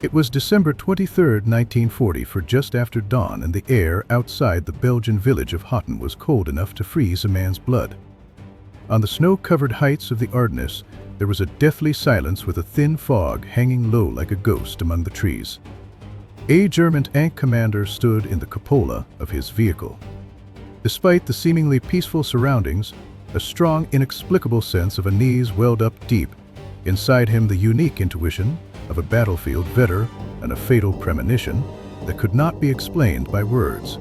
It was December 23, 1940, for just after dawn, and the air outside the Belgian village of Hotton was cold enough to freeze a man's blood. On the snow-covered heights of the Ardennes, there was a deathly silence with a thin fog hanging low like a ghost among the trees. A German tank commander stood in the cupola of his vehicle. Despite the seemingly peaceful surroundings, a strong, inexplicable sense of unease welled up deep inside him, the unique intuition of a battlefield veteran and a fatal premonition that could not be explained by words.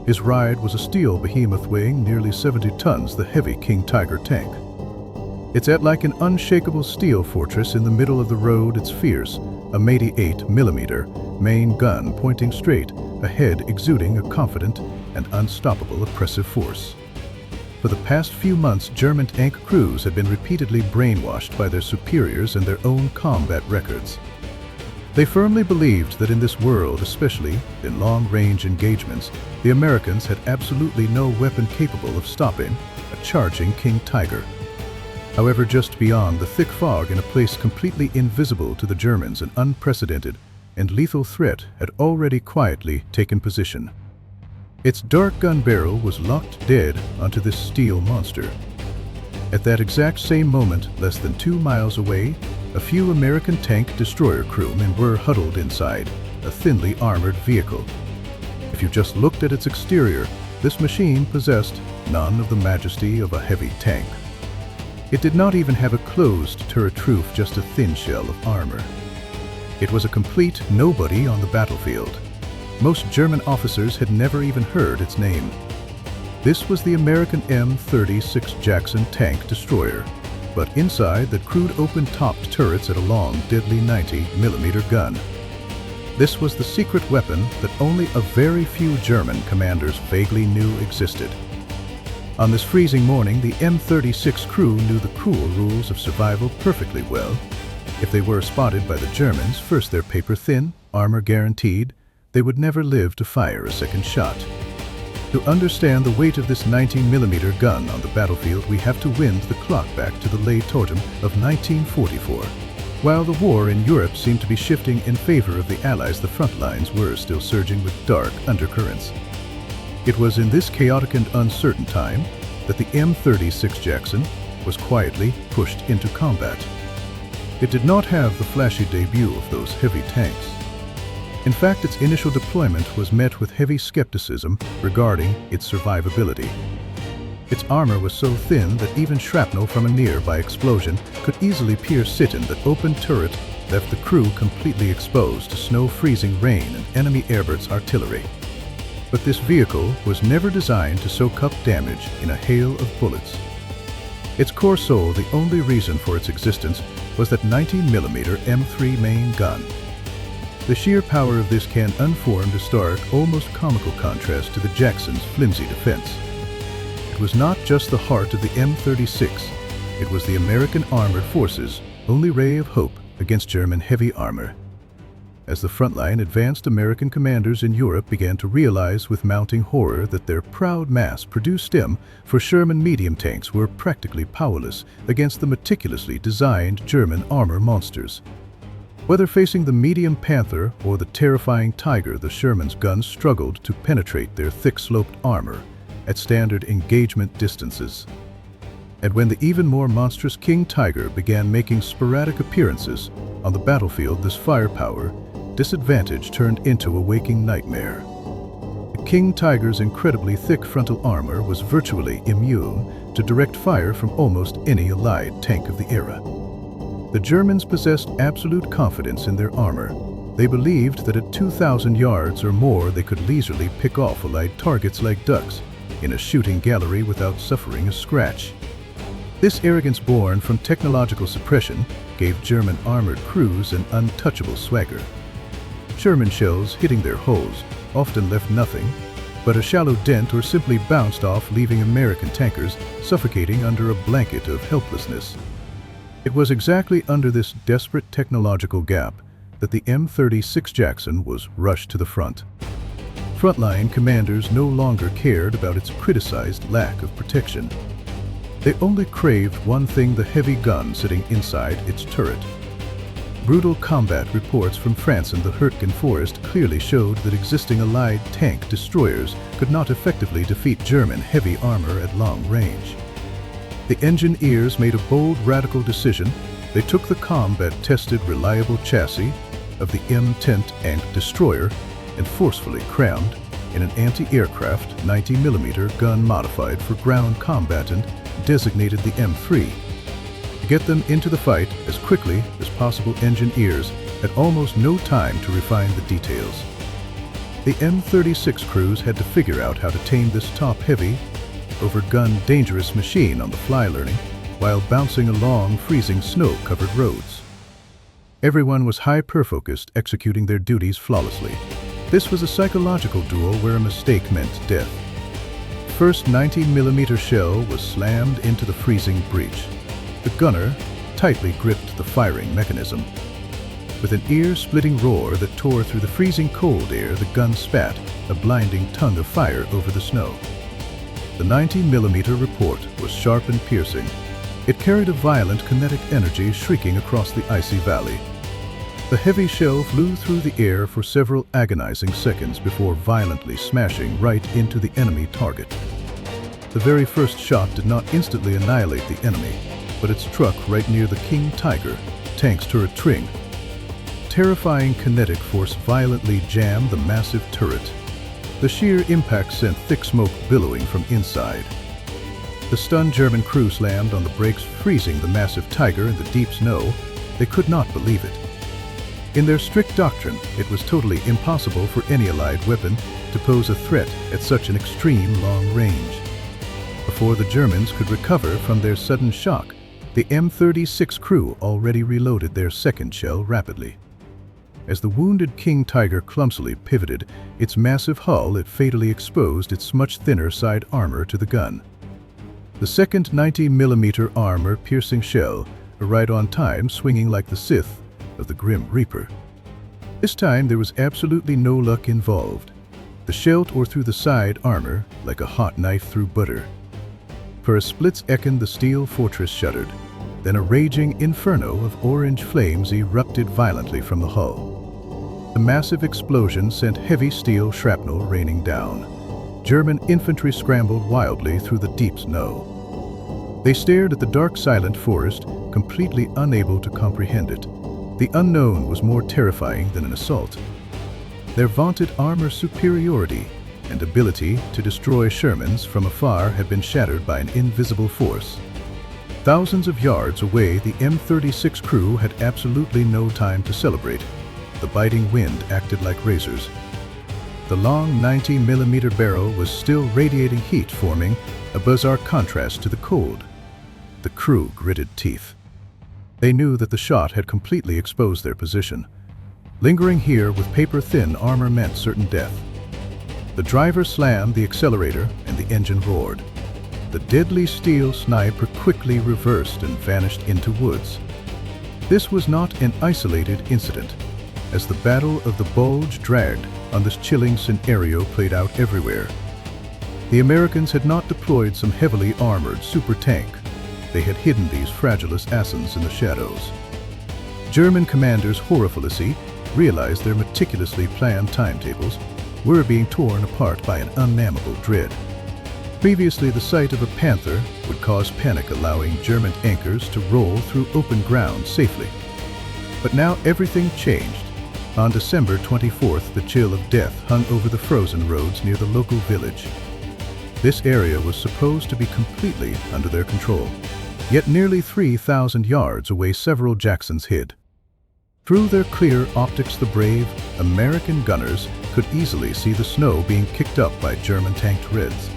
His ride was a steel behemoth weighing nearly 70 tons, the heavy King Tiger tank. It sat like an unshakable steel fortress in the middle of the road, its fierce, a 88mm main gun pointing straight ahead, exuding a confident and unstoppable oppressive force. For the past few months, German tank crews had been repeatedly brainwashed by their superiors and their own combat records. They firmly believed that in this world, especially in long-range engagements, the Americans had absolutely no weapon capable of stopping a charging King Tiger. However, just beyond the thick fog, in a place completely invisible to the Germans, an unprecedented and lethal threat had already quietly taken position. Its dark gun barrel was locked dead onto this steel monster. At that exact same moment, less than 2 miles away, a few American tank destroyer crewmen were huddled inside a thinly armored vehicle. If you just looked at its exterior, this machine possessed none of the majesty of a heavy tank. It did not even have a closed turret roof, just a thin shell of armor. It was a complete nobody on the battlefield. Most German officers had never even heard its name. This was the American M36 Jackson tank destroyer, but inside that crude open-topped turrets had a long, deadly 90mm gun. This was the secret weapon that only a very few German commanders vaguely knew existed. On this freezing morning, the M36 crew knew the cruel rules of survival perfectly well. If they were spotted by the Germans, first their paper-thin, armor guaranteed, they would never live to fire a second shot. To understand the weight of this 90mm gun on the battlefield, we have to wind the clock back to the late autumn of 1944. While the war in Europe seemed to be shifting in favor of the Allies, the front lines were still surging with dark undercurrents. It was in this chaotic and uncertain time that the M36 Jackson was quietly pushed into combat. It did not have the flashy debut of those heavy tanks. In fact, its initial deployment was met with heavy skepticism regarding its survivability. Its armor was so thin that even shrapnel from a nearby explosion could easily pierce it, and the open turret left the crew completely exposed to snow-freezing rain and enemy airburst artillery. But this vehicle was never designed to soak up damage in a hail of bullets. Its core soul, the only reason for its existence, was that 90mm M3 main gun. The sheer power of this can unformed a stark, almost comical contrast to the Jackson's flimsy defense. It was not just the heart of the M36, it was the American armored forces' only ray of hope against German heavy armor. As the frontline advanced, American commanders in Europe began to realize with mounting horror that their proud mass-produced M4 Sherman medium tanks were practically powerless against the meticulously designed German armor monsters. Whether facing the medium Panther or the terrifying Tiger, the Sherman's guns struggled to penetrate their thick-sloped armor at standard engagement distances. And when the even more monstrous King Tiger began making sporadic appearances on the battlefield, this firepower disadvantage turned into a waking nightmare. The King Tiger's incredibly thick frontal armor was virtually immune to direct fire from almost any Allied tank of the era. The Germans possessed absolute confidence in their armor. They believed that at 2,000 yards or more they could leisurely pick off Allied targets like ducks in a shooting gallery without suffering a scratch. This arrogance, born from technological suppression, gave German armored crews an untouchable swagger. Sherman shells hitting their hulls often left nothing but a shallow dent or simply bounced off, leaving American tankers suffocating under a blanket of helplessness. It was exactly under this desperate technological gap that the M36 Jackson was rushed to the front. Frontline commanders no longer cared about its criticized lack of protection. They only craved one thing: the heavy gun sitting inside its turret. Brutal combat reports from France and the Hürtgen forest clearly showed that existing Allied tank destroyers could not effectively defeat German heavy armor at long range. The engineers made a bold, radical decision. They took the combat-tested, reliable chassis of the M10 tank destroyer and forcefully crammed in an anti-aircraft 90mm gun modified for ground combat and designated the M3. To get them into the fight as quickly as possible, engineers had almost no time to refine the details. The M36 crews had to figure out how to tame this top-heavy, over-gun dangerous machine on the fly, learning while bouncing along freezing snow-covered roads. Everyone was hyper-focused, executing their duties flawlessly. This was a psychological duel where a mistake meant death. The first 90mm shell was slammed into the freezing breech. The gunner tightly gripped the firing mechanism. With an ear-splitting roar that tore through the freezing cold air, the gun spat a blinding tongue of fire over the snow. The 90mm report was sharp and piercing. It carried a violent kinetic energy shrieking across the icy valley. The heavy shell flew through the air for several agonizing seconds before violently smashing right into the enemy target. The very first shot did not instantly annihilate the enemy, but it struck right near the King Tiger tank's turret tring. Terrifying kinetic force violently jammed the massive turret. The sheer impact sent thick smoke billowing from inside. The stunned German crew slammed on the brakes, freezing the massive Tiger in the deep snow. They could not believe it. In their strict doctrine, it was totally impossible for any Allied weapon to pose a threat at such an extreme long range. Before the Germans could recover from their sudden shock, the M36 crew already reloaded their second shell rapidly. As the wounded King Tiger clumsily pivoted its massive hull, it fatally exposed its much thinner side armor to the gun. The second 90mm armor-piercing shell arrived on time, swinging like the Sith of the Grim Reaper. This time there was absolutely no luck involved. The shell tore through the side armor like a hot knife through butter. For a split second the steel fortress shuddered. Then a raging inferno of orange flames erupted violently from the hull. The massive explosion sent heavy steel shrapnel raining down. German infantry scrambled wildly through the deep snow. They stared at the dark, silent forest, completely unable to comprehend it. The unknown was more terrifying than an assault. Their vaunted armor superiority and ability to destroy Shermans from afar had been shattered by an invisible force. Thousands of yards away, the M36 crew had absolutely no time to celebrate. The biting wind acted like razors. The long 90mm barrel was still radiating heat, forming a bizarre contrast to the cold. The crew gritted teeth. They knew that the shot had completely exposed their position. Lingering here with paper-thin armor meant certain death. The driver slammed the accelerator and the engine roared. The deadly steel sniper quickly reversed and vanished into woods. This was not an isolated incident. As the Battle of the Bulge dragged on, this chilling scenario played out everywhere. The Americans had not deployed some heavily armored super tank. They had hidden these fragile assassins in the shadows. German commanders horrifiedly realized their meticulously planned timetables were being torn apart by an unnamable dread. Previously, the sight of a panther would cause panic, allowing German anchors to roll through open ground safely. But now everything changed. On December 24th, the chill of death hung over the frozen roads near the local village. This area was supposed to be completely under their control. Yet nearly 3,000 yards away, several Jacksons hid. Through their clear optics, the brave American gunners could easily see the snow being kicked up by German tanked Reds.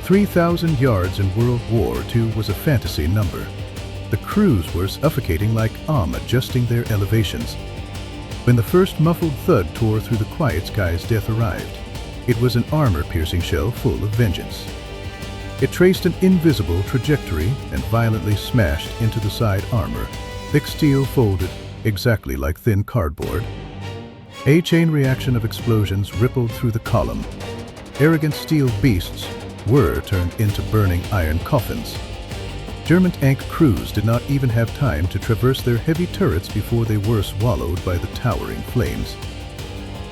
3,000 yards in World War II was a fantasy number. The crews were suffocating like adjusting their elevations. When the first muffled thud tore through the quiet skies, death arrived. It was an armor-piercing shell full of vengeance. It traced an invisible trajectory and violently smashed into the side armor. Thick steel folded exactly like thin cardboard. A chain reaction of explosions rippled through the column. Arrogant steel beasts were turned into burning iron coffins. German tank crews did not even have time to traverse their heavy turrets before they were swallowed by the towering flames.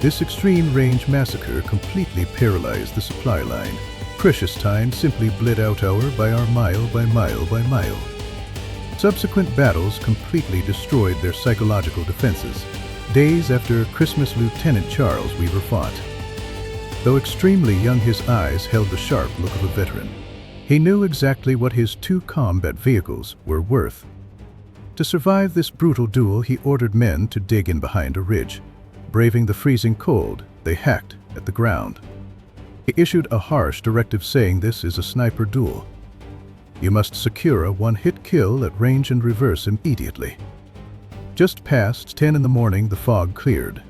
This extreme-range massacre completely paralyzed the supply line. Precious time simply bled out hour by hour, mile by mile by mile. Subsequent battles completely destroyed their psychological defenses. Days after Christmas, Lieutenant Charles Weaver fought. Though extremely young, his eyes held the sharp look of a veteran. He knew exactly what his two combat vehicles were worth. To survive this brutal duel, he ordered men to dig in behind a ridge. Braving the freezing cold, they hacked at the ground. He issued a harsh directive saying, "This is a sniper duel. You must secure a one-hit kill at range and reverse immediately." Just past 10 in the morning, the fog cleared.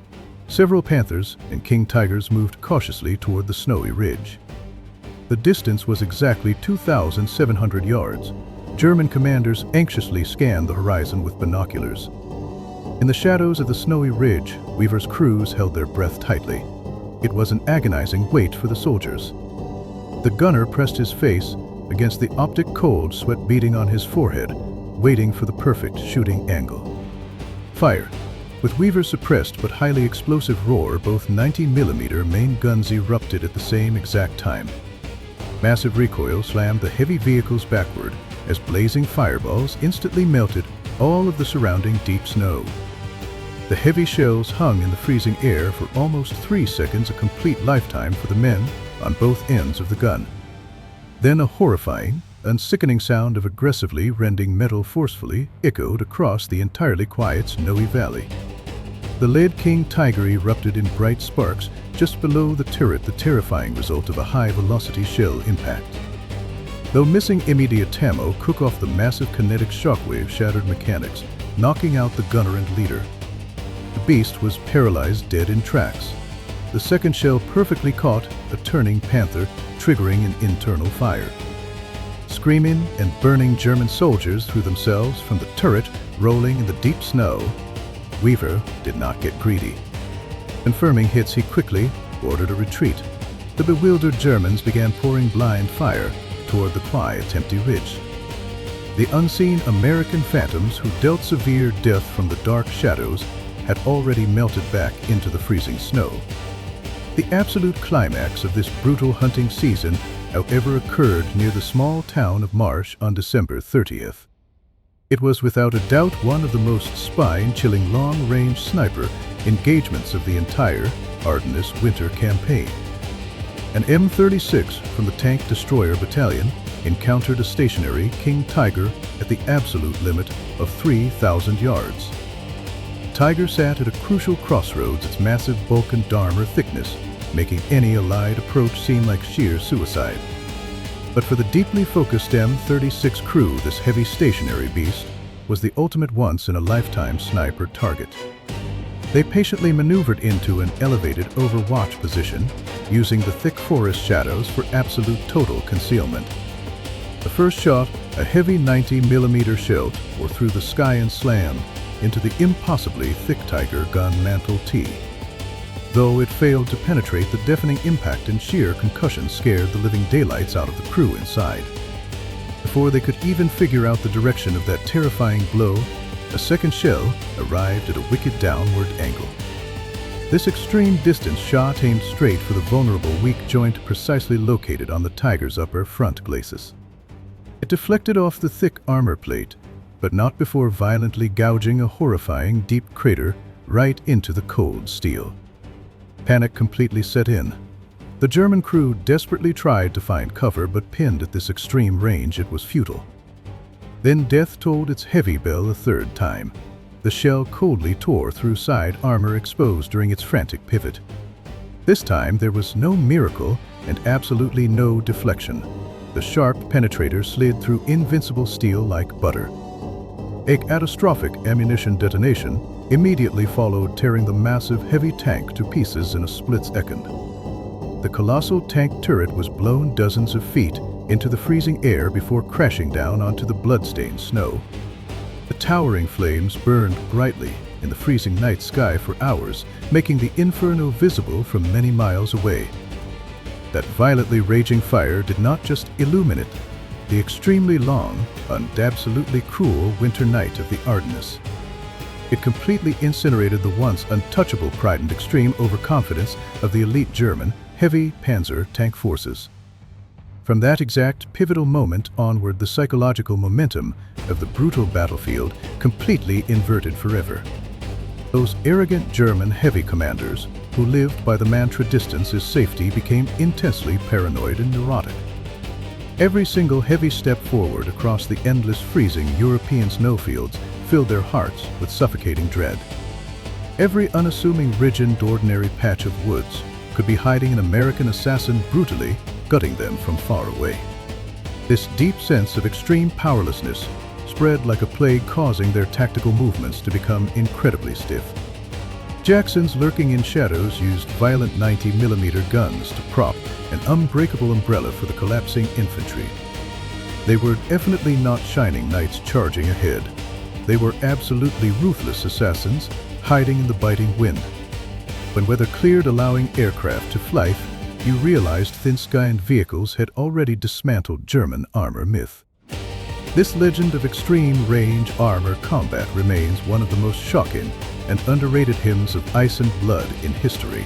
Several Panthers and King Tigers moved cautiously toward the snowy ridge. The distance was exactly 2,700 yards. German commanders anxiously scanned the horizon with binoculars. In the shadows of the snowy ridge, Weaver's crews held their breath tightly. It was an agonizing wait for the soldiers. The gunner pressed his face against the optic cold, sweat beading on his forehead, waiting for the perfect shooting angle. Fire. With Weaver's suppressed but highly explosive roar, both 90mm main guns erupted at the same exact time. Massive recoil slammed the heavy vehicles backward as blazing fireballs instantly melted all of the surrounding deep snow. The heavy shells hung in the freezing air for almost 3 seconds, a complete lifetime for the men on both ends of the gun. Then a horrifying and sickening sound of aggressively rending metal forcefully echoed across the entirely quiet snowy valley. The lead King Tiger erupted in bright sparks just below the turret, the terrifying result of a high-velocity shell impact. Though missing immediate ammo, cook off the massive kinetic shockwave shattered mechanics, knocking out the gunner and leader. The beast was paralyzed dead in tracks. The second shell perfectly caught a turning Panther, triggering an internal fire. Screaming and burning German soldiers threw themselves from the turret, rolling in the deep snow. Weaver did not get greedy. Confirming hits, he quickly ordered a retreat. The bewildered Germans began pouring blind fire toward the quiet, empty ridge. The unseen American phantoms who dealt severe death from the dark shadows had already melted back into the freezing snow. The absolute climax of this brutal hunting season, however, occurred near the small town of Marche on December 30th. It was without a doubt one of the most spine-chilling long-range sniper engagements of the entire Ardennes winter campaign. An M36 from the Tank Destroyer Battalion encountered a stationary King Tiger at the absolute limit of 3,000 yards. Tiger sat at a crucial crossroads, its massive bulk and armor thickness making any allied approach seem like sheer suicide. But for the deeply focused M36 crew, this heavy stationary beast was the ultimate once-in-a-lifetime sniper target. They patiently maneuvered into an elevated overwatch position, using the thick forest shadows for absolute total concealment. The first shot, a heavy 90mm shell, tore through the sky and slammed into the impossibly thick Tiger gun mantle T. Though it failed to penetrate, the deafening impact and sheer concussion scared the living daylights out of the crew inside. Before they could even figure out the direction of that terrifying blow, a second shell arrived at a wicked downward angle. This extreme distance shot aimed straight for the vulnerable weak joint precisely located on the Tiger's upper front glacis. It deflected off the thick armor plate, but not before violently gouging a horrifying deep crater right into the cold steel. Panic completely set in. The German crew desperately tried to find cover, but pinned at this extreme range, it was futile. Then death tolled its heavy bell a third time. The shell coldly tore through side armor exposed during its frantic pivot. This time there was no miracle and absolutely no deflection. The sharp penetrator slid through invincible steel like butter. A catastrophic ammunition detonation immediately followed, tearing the massive heavy tank to pieces in a split second. The colossal tank turret was blown dozens of feet into the freezing air before crashing down onto the blood-stained snow. The towering flames burned brightly in the freezing night sky for hours, making the inferno visible from many miles away. That violently raging fire did not just illuminate the extremely long and absolutely cruel winter night of the Ardennes. It completely incinerated the once untouchable pride and extreme overconfidence of the elite German heavy panzer tank forces. From that exact pivotal moment onward, the psychological momentum of the brutal battlefield completely inverted forever. Those arrogant German heavy commanders who lived by the mantra distance is safety became intensely paranoid and neurotic. Every single heavy step forward across the endless freezing European snowfields filled their hearts with suffocating dread. Every unassuming ridge and ordinary patch of woods could be hiding an American assassin brutally gutting them from far away. This deep sense of extreme powerlessness spread like a plague, causing their tactical movements to become incredibly stiff. Jacksons lurking in shadows used violent 90mm guns to prop an unbreakable umbrella for the collapsing infantry. They were definitely not shining knights charging ahead. They were absolutely ruthless assassins hiding in the biting wind. When weather cleared, allowing aircraft to fly, you realized thin-skinned vehicles had already dismantled German armor myth. This legend of extreme range armor combat remains one of the most shocking and underrated hymns of ice and blood in history.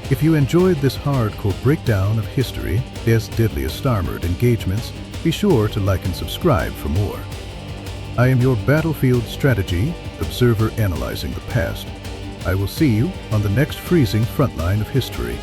If you enjoyed this hardcore breakdown of history's deadliest armored engagements, be sure to like and subscribe for more. I am your battlefield strategy observer analyzing the past. I will see you on the next freezing frontline of history.